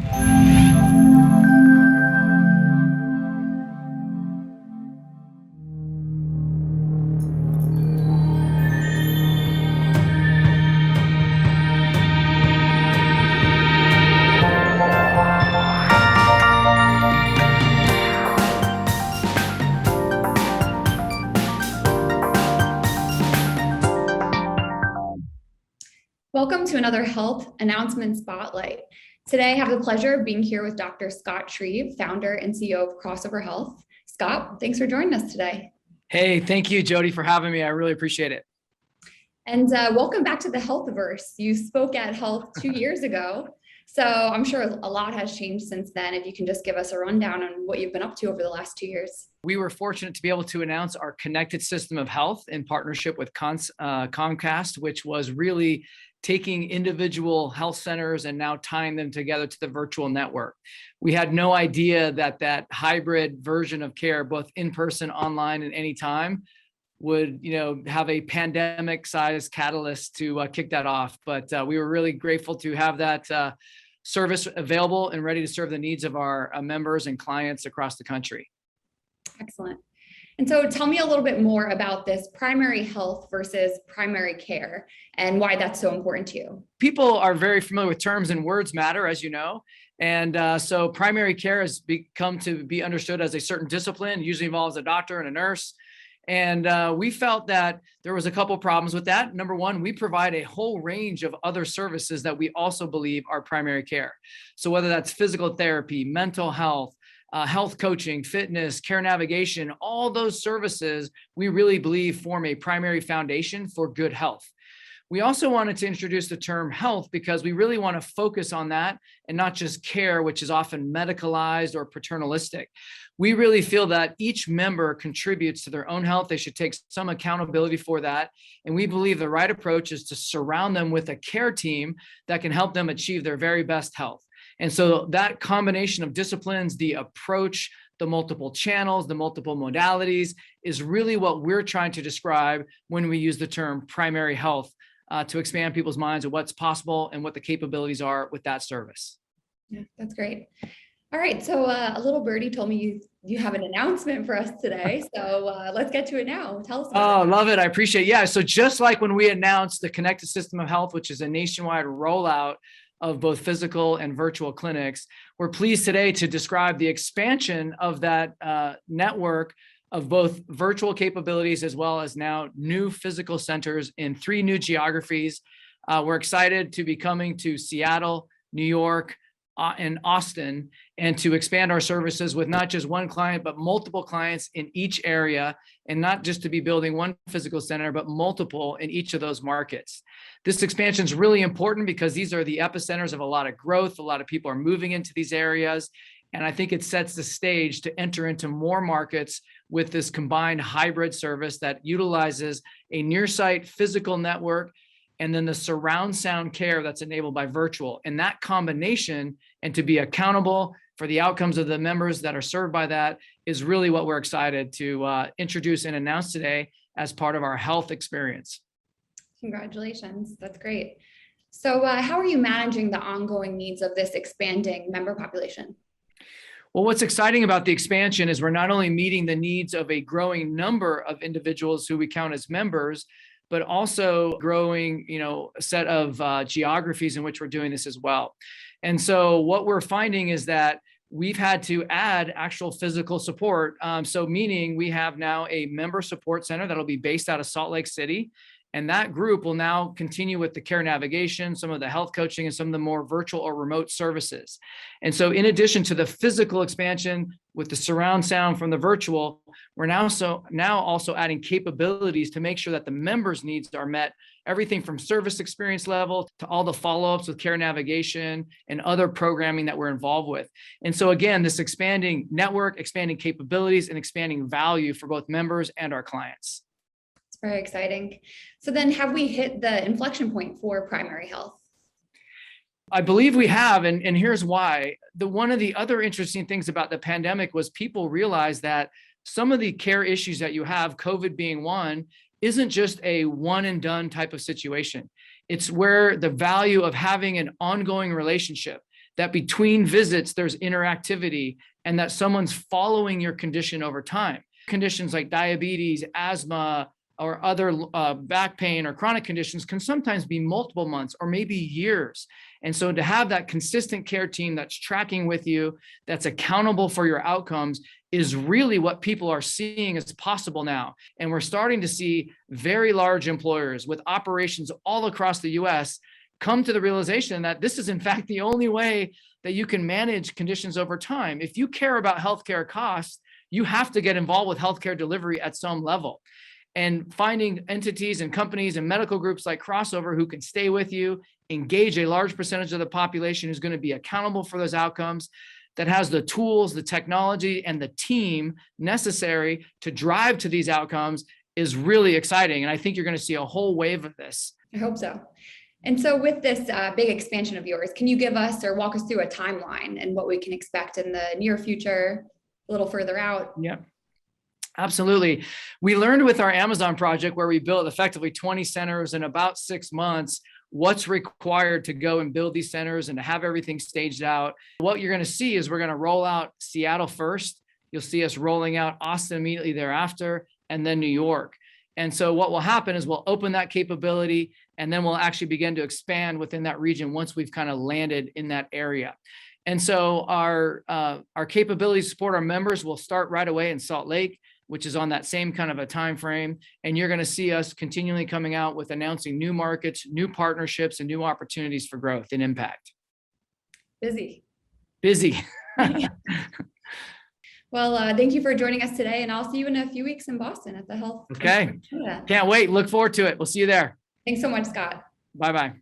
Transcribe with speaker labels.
Speaker 1: Welcome to another Health Announcement Spotlight. Today, I have the pleasure of being here with Dr. Scott Shreve, founder and CEO of Crossover Health. Scott, thanks for joining us today.
Speaker 2: Hey, thank you, Jody, for having me. I really appreciate it.
Speaker 1: And welcome back to the Healthverse. You spoke at Health 2 years ago, so I'm sure a lot has changed since then. If you can just give us a rundown on what you've been up to over the last 2 years.
Speaker 2: We were fortunate to be able to announce our connected system of health in partnership with Comcast, which was really taking individual health centers and now tying them together to the virtual network. We had no idea that hybrid version of care, both in person, online, and anytime, would have a pandemic-sized catalyst to kick that off. But we were really grateful to have that service available and ready to serve the needs of our members and clients across the country.
Speaker 1: Excellent. And so tell me a little bit more about this primary health versus primary care and why that's so important to you.
Speaker 2: People are very familiar with terms, and words matter, as you know. And so primary care has become to be understood as a certain discipline, usually involves a doctor and a nurse. And we felt that there was a couple problems with that. Number one, we provide a whole range of other services that we also believe are primary care. So whether that's physical therapy, mental health, health coaching, fitness, care navigation, all those services we really believe form a primary foundation for good health. We also wanted to introduce the term health because we really want to focus on that and not just care, which is often medicalized or paternalistic. We really feel that each member contributes to their own health. They should take some accountability for that. And we believe the right approach is to surround them with a care team that can help them achieve their very best health. And so that combination of disciplines, the approach, the multiple channels, the multiple modalities is really what we're trying to describe when we use the term primary health to expand people's minds of what's possible and what the capabilities are with that service.
Speaker 1: Yeah, that's great. All right, so a little birdie told me you have an announcement for us today. So let's get to it now. Tell us about it.
Speaker 2: Oh, love it. I appreciate it. Yeah, so just like when we announced the Connected System of Health, which is a nationwide rollout of both physical and virtual clinics, we're pleased today to describe the expansion of that network of both virtual capabilities as well as now new physical centers in 3 new geographies. We're excited to be coming to Seattle, New York, and Austin, and to expand our services with not just one client, but multiple clients in each area, and not just to be building one physical center, but multiple in each of those markets. This expansion is really important because these are the epicenters of a lot of growth. A lot of people are moving into these areas. And I think it sets the stage to enter into more markets with this combined hybrid service that utilizes a near-site physical network and then the surround sound care that's enabled by virtual. And that combination, and to be accountable for the outcomes of the members that are served by that, is really what we're excited to introduce and announce today as part of our health experience.
Speaker 1: Congratulations, that's great. So how are you managing the ongoing needs of this expanding member population?
Speaker 2: Well, what's exciting about the expansion is we're not only meeting the needs of a growing number of individuals who we count as members, but also growing, a set of geographies in which we're doing this as well. And so what we're finding is that we've had to add actual physical support. So meaning we have now a member support center that'll be based out of Salt Lake City. And that group will now continue with the care navigation, some of the health coaching, and some of the more virtual or remote services. And so in addition to the physical expansion with the surround sound from the virtual, we're now also adding capabilities to make sure that the members' needs are met, everything from service experience level to all the follow-ups with care navigation and other programming that we're involved with. And so again, this expanding network, expanding capabilities, and expanding value for both members and our clients.
Speaker 1: Very exciting. So then have we hit the inflection point for primary health?
Speaker 2: I believe we have, and here's why. One of the other interesting things about the pandemic was people realized that some of the care issues that you have, COVID being one, isn't just a one and done type of situation. It's where the value of having an ongoing relationship, that between visits, there's interactivity, and that someone's following your condition over time. Conditions like diabetes, asthma, or other back pain or chronic conditions can sometimes be multiple months or maybe years. And so to have that consistent care team that's tracking with you, that's accountable for your outcomes, is really what people are seeing as possible now. And we're starting to see very large employers with operations all across the US come to the realization that this is in fact the only way that you can manage conditions over time. If you care about healthcare costs, you have to get involved with healthcare delivery at some level. And finding entities and companies and medical groups like Crossover who can stay with you, engage a large percentage of the population who's going to be accountable for those outcomes, that has the tools, the technology, and the team necessary to drive to these outcomes is really exciting. And I think you're going to see a whole wave of this.
Speaker 1: I hope so. And so with this big expansion of yours, can you give us or walk us through a timeline and what we can expect in the near future, a little further out?
Speaker 2: Yeah. Absolutely. We learned with our Amazon project, where we built effectively 20 centers in about 6 months, what's required to go and build these centers and to have everything staged out. What you're going to see is we're going to roll out Seattle first. You'll see us rolling out Austin immediately thereafter, and then New York. And so what will happen is we'll open that capability, and then we'll actually begin to expand within that region once we've kind of landed in that area. And so our capabilities to support our members will start right away in Salt Lake, which is on that same kind of a time frame. And you're going to see us continually coming out with announcing new markets, new partnerships, and new opportunities for growth and impact.
Speaker 1: Busy. Well, thank you for joining us today, and I'll see you in a few weeks in Boston at the Health.
Speaker 2: Okay. Can't wait. Look forward to it. We'll see you there.
Speaker 1: Thanks so much, Scott.
Speaker 2: Bye-bye.